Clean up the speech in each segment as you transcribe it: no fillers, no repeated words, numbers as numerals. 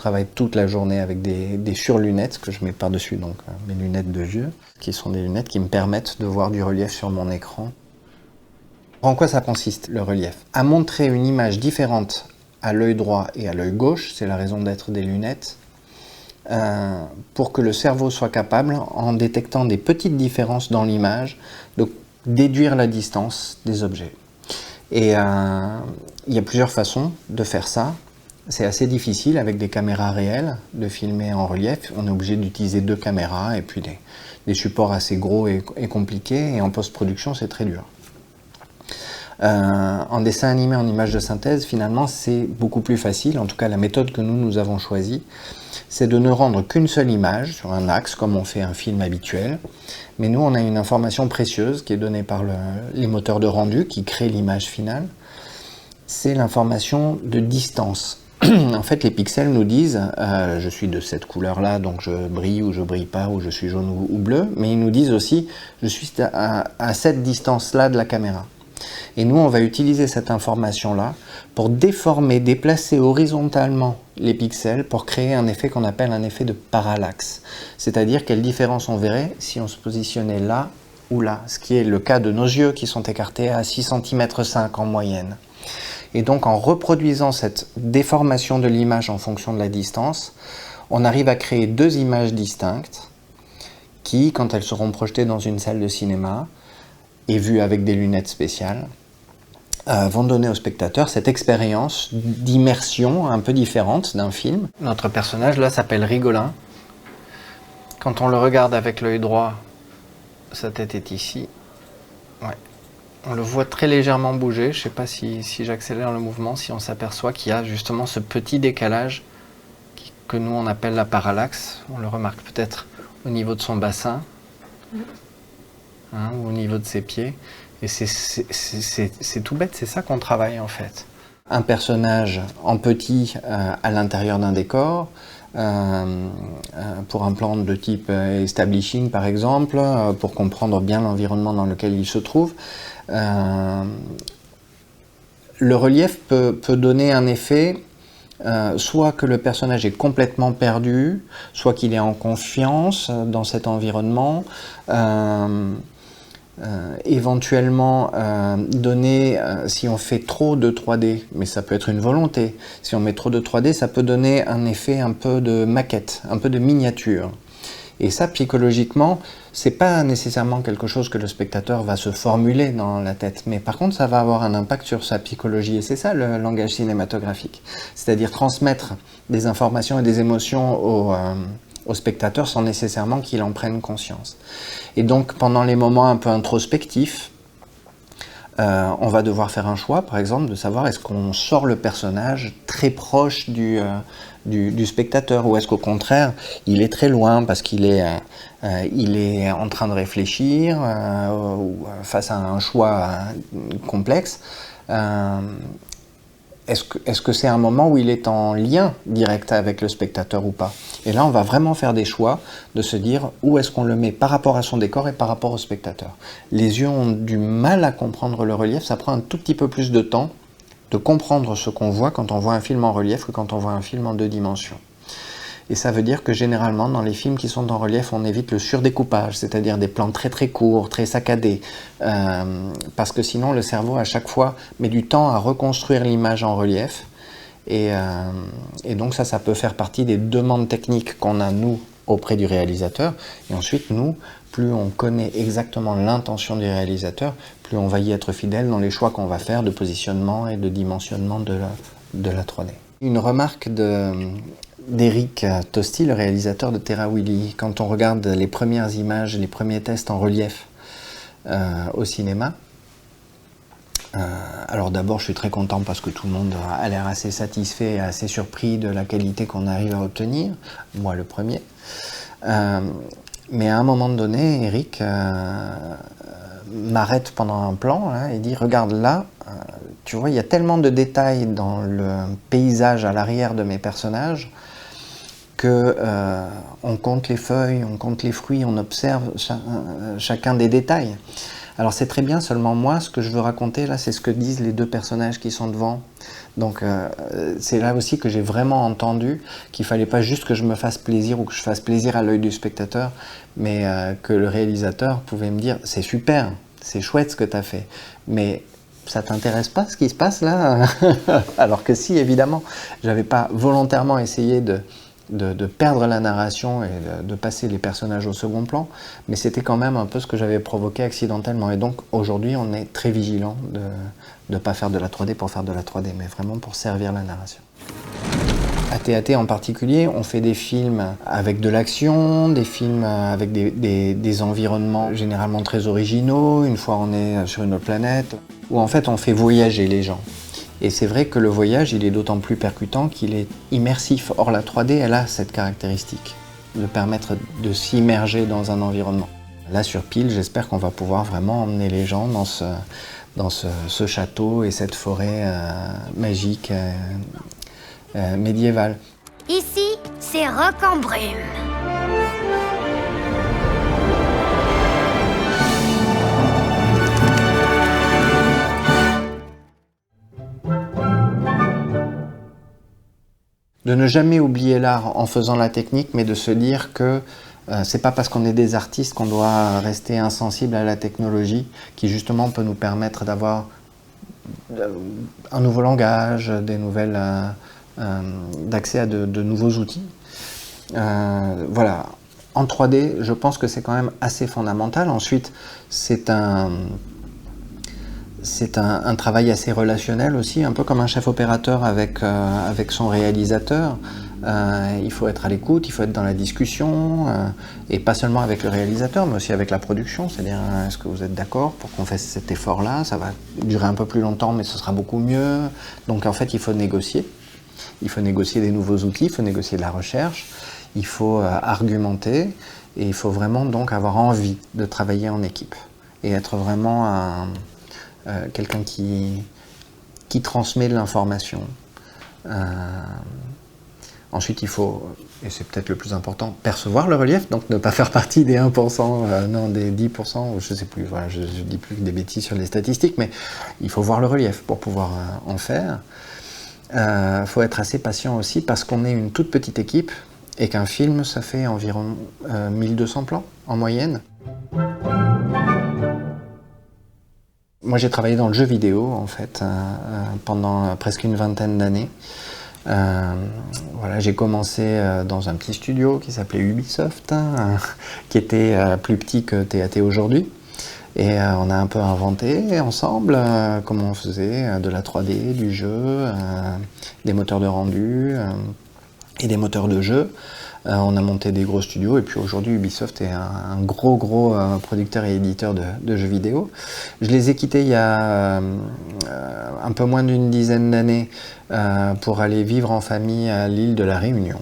travaille toute la journée avec des surlunettes que je mets par-dessus, donc mes lunettes de vieux, qui sont des lunettes qui me permettent de voir du relief sur mon écran. En quoi ça consiste, le relief? À montrer une image différente à l'œil droit et à l'œil gauche, c'est la raison d'être des lunettes, pour que le cerveau soit capable, en détectant des petites différences dans l'image, de déduire la distance des objets. Et il y a plusieurs façons de faire ça. C'est assez difficile avec des caméras réelles de filmer en relief. On est obligé d'utiliser 2 caméras et puis des supports assez gros et compliqués. Et en post-production, c'est très dur. En dessin animé, en image de synthèse, finalement, c'est beaucoup plus facile. En tout cas, la méthode que nous avons choisie, c'est de ne rendre qu'une seule image sur un axe, comme on fait un film habituel. Mais nous, on a une information précieuse qui est donnée par les moteurs de rendu qui créent l'image finale. C'est l'information de distance. En fait, les pixels nous disent je suis de cette couleur-là, donc je brille ou je brille pas, ou je suis jaune ou bleu. Mais ils nous disent aussi je suis à cette distance-là de la caméra. Et nous, on va utiliser cette information-là pour déformer, déplacer horizontalement les pixels pour créer un effet qu'on appelle un effet de parallaxe. C'est-à-dire quelle différence on verrait si on se positionnait là ou là, ce qui est le cas de nos yeux qui sont écartés à 6,5 cm en moyenne. Et donc en reproduisant cette déformation de l'image en fonction de la distance, on arrive à créer 2 images distinctes qui, quand elles seront projetées dans une salle de cinéma et vues avec des lunettes spéciales, vont donner au spectateur cette expérience d'immersion un peu différente d'un film. Notre personnage là s'appelle Rigolin. Quand on le regarde avec l'œil droit, sa tête est ici. Ouais. On le voit très légèrement bouger. Je ne sais pas si j'accélère le mouvement, si on s'aperçoit qu'il y a justement ce petit décalage que nous on appelle la parallaxe. On le remarque peut-être au niveau de son bassin, ou au niveau de ses pieds. Et c'est tout bête, c'est ça qu'on travaille en fait. Un personnage en petit à l'intérieur d'un décor, pour un plan de type establishing par exemple, pour comprendre bien l'environnement dans lequel il se trouve. Le relief peut donner un effet, soit que le personnage est complètement perdu, soit qu'il est en confiance dans cet environnement, éventuellement donner, si on fait trop de 3D, mais ça peut être une volonté, si on met trop de 3D, ça peut donner un effet un peu de maquette, un peu de miniature. Et ça, psychologiquement, c'est pas nécessairement quelque chose que le spectateur va se formuler dans la tête, mais par contre, ça va avoir un impact sur sa psychologie, et c'est ça le langage cinématographique. C'est-à-dire transmettre des informations et des émotions au spectateur sans nécessairement qu'il en prenne conscience. Et donc, pendant les moments un peu introspectifs, on va devoir faire un choix, par exemple, de savoir est-ce qu'on sort le personnage très proche du spectateur, ou est-ce qu'au contraire, il est très loin parce qu'il est en train de réfléchir ou face à un choix complexe. Est-ce que c'est un moment où il est en lien direct avec le spectateur ou pas? Et là, on va vraiment faire des choix de se dire où est-ce qu'on le met par rapport à son décor et par rapport au spectateur. Les yeux ont du mal à comprendre le relief, ça prend un tout petit peu plus de temps de comprendre ce qu'on voit quand on voit un film en relief que quand on voit un film en 2 dimensions. Et ça veut dire que généralement, dans les films qui sont en relief, on évite le surdécoupage, c'est-à-dire des plans très très courts, très saccadés, parce que sinon le cerveau à chaque fois met du temps à reconstruire l'image en relief, et donc ça peut faire partie des demandes techniques qu'on a nous auprès du réalisateur, et ensuite nous, plus on connaît exactement l'intention du réalisateur, plus on va y être fidèle dans les choix qu'on va faire de positionnement et de dimensionnement de la 3D. Une remarque d'Eric Tosti, le réalisateur de Terra Willy. Quand on regarde les premières images, les premiers tests en relief au cinéma, alors d'abord je suis très content parce que tout le monde a l'air assez satisfait et assez surpris de la qualité qu'on arrive à obtenir, moi le premier. Mais à un moment donné, Eric m'arrête pendant un plan et dit « Regarde là, tu vois, il y a tellement de détails dans le paysage à l'arrière de mes personnages que on compte les feuilles, on compte les fruits, on observe chacun des détails. Alors c'est très bien, seulement moi, ce que je veux raconter là, c'est ce que disent les deux personnages qui sont devant. Donc c'est là aussi que j'ai vraiment entendu qu'il fallait pas juste que je me fasse plaisir ou que je fasse plaisir à l'œil du spectateur, mais que le réalisateur pouvait me dire c'est super, c'est chouette ce que tu as fait, mais ça t'intéresse pas ce qui se passe là? Alors que si, évidemment, j'avais pas volontairement essayé de perdre la narration et de passer les personnages au second plan, mais c'était quand même un peu ce que j'avais provoqué accidentellement. Et donc aujourd'hui, on est très vigilant de ne pas faire de la 3D pour faire de la 3D, mais vraiment pour servir la narration. À TAT en particulier, on fait des films avec de l'action, des films avec des environnements généralement très originaux. Une fois on est sur une autre planète, où en fait on fait voyager les gens. Et c'est vrai que le voyage, il est d'autant plus percutant qu'il est immersif. Or la 3D, elle a cette caractéristique de permettre de s'immerger dans un environnement. Là sur Peel, j'espère qu'on va pouvoir vraiment emmener les gens dans ce château et cette forêt magique médiévale. Ici, c'est Roc en brume. De ne jamais oublier l'art en faisant la technique, mais de se dire que c'est pas parce qu'on est des artistes qu'on doit rester insensible à la technologie, qui justement peut nous permettre d'avoir un nouveau langage, d'accès à de nouveaux outils. Voilà. En 3D, je pense que c'est quand même assez fondamental. Ensuite, c'est un travail assez relationnel aussi, un peu comme un chef opérateur avec son réalisateur. Il faut être à l'écoute, il faut être dans la discussion, et pas seulement avec le réalisateur, mais aussi avec la production. C'est-à-dire, est-ce que vous êtes d'accord pour qu'on fasse cet effort-là? Ça va durer un peu plus longtemps, mais ce sera beaucoup mieux. Donc en fait, il faut négocier. Il faut négocier des nouveaux outils, il faut négocier de la recherche, il faut argumenter, et il faut vraiment donc avoir envie de travailler en équipe et être vraiment quelqu'un qui transmet de l'information. Ensuite, il faut, et c'est peut-être le plus important, percevoir le relief, donc ne pas faire partie des 1%, non, des 10%, je ne sais plus, voilà, je dis plus que des bêtises sur les statistiques, mais il faut voir le relief pour pouvoir en faire. Il faut être assez patient aussi parce qu'on est une toute petite équipe et qu'un film, ça fait environ 1200 plans en moyenne. Moi, j'ai travaillé dans le jeu vidéo, en fait, pendant presque une vingtaine d'années. Voilà, j'ai commencé dans un petit studio qui s'appelait Ubisoft, qui était plus petit que TAT aujourd'hui. Et on a un peu inventé ensemble comment on faisait de la 3D, du jeu, des moteurs de rendu et des moteurs de jeu. On a monté des gros studios et puis aujourd'hui Ubisoft est un gros producteur et éditeur de jeux vidéo. Je les ai quittés il y a un peu moins d'une dizaine d'années pour aller vivre en famille à l'île de la Réunion.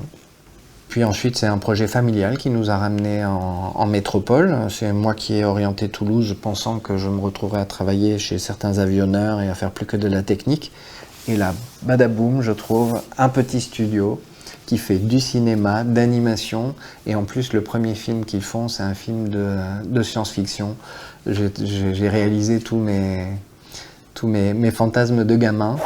Puis ensuite, c'est un projet familial qui nous a ramenés en métropole. C'est moi qui ai orienté Toulouse, pensant que je me retrouverais à travailler chez certains avionneurs et à faire plus que de la technique. Et là, badaboum, je trouve un petit studio qui fait du cinéma, d'animation. Et en plus, le premier film qu'ils font, c'est un film de science-fiction. J'ai réalisé tous mes fantasmes de gamin.